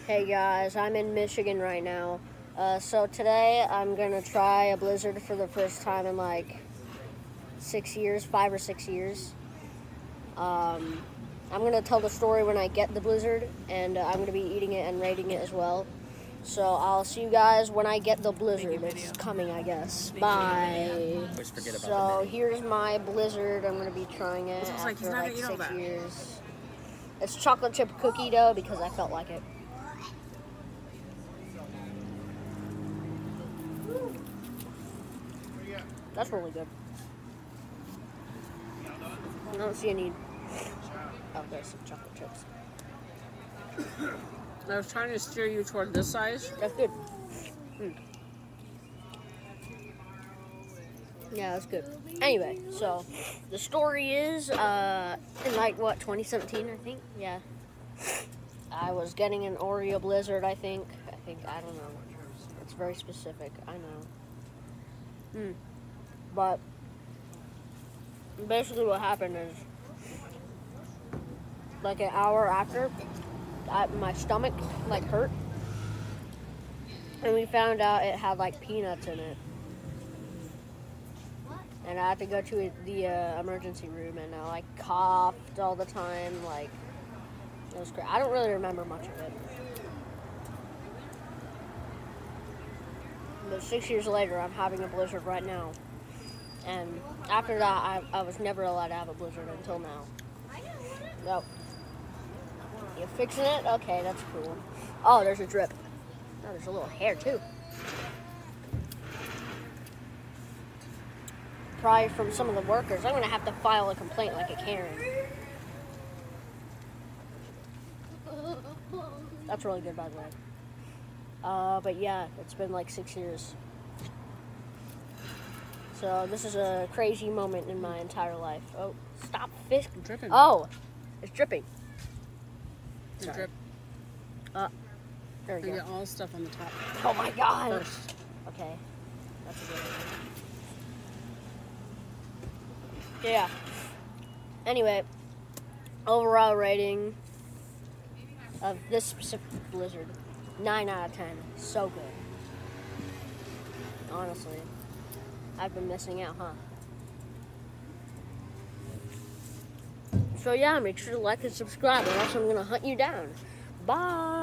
Hey guys, I'm in Michigan right now. So today I'm gonna try a blizzard for the first time in like 6 years, 5 or 6 years. I'm gonna tell the story when I get the blizzard, and I'm gonna be eating it and rating it as well. So I'll see you guys when I get the blizzard. It's coming, I guess. Bye. So here's my blizzard. I'm gonna be trying it after like 6 years. It's chocolate chip cookie dough because I felt like it. That's really good. I don't see any. Oh, there's some chocolate chips. I was trying to steer you toward this size. That's good. Yeah, that's good. Anyway, so the story is in like what 2017, I think. Yeah, I was getting an Oreo blizzard. I think I don't know. It's very specific. I know. But basically, what happened is like an hour after, my stomach like hurt, and we found out it had like peanuts in it. And I had to go to the emergency room, and I like coughed all the time. Like, it was great. I don't really remember much of it. But 6 years later, I'm having a blizzard right now. And after that, I was never allowed to have a blizzard until now. So, you fixing it? Okay, that's cool. Oh, there's a drip. Oh, there's a little hair, too. Probably from some of the workers. I'm going to have to file a complaint like a Karen. That's really good, by the way. But yeah, it's been like 6 years. So this is a crazy moment in my entire life. Oh, stop fish dripping. Oh, it's dripping. It's drip. There we You go. get all the stuff on the top. Oh my god. First. Okay, that's a good idea. Yeah. Anyway, overall rating of this specific blizzard, 9 out of 10. So good. Honestly. I've been missing out, huh? So yeah, make sure to like and subscribe, or else I'm gonna hunt you down. Bye!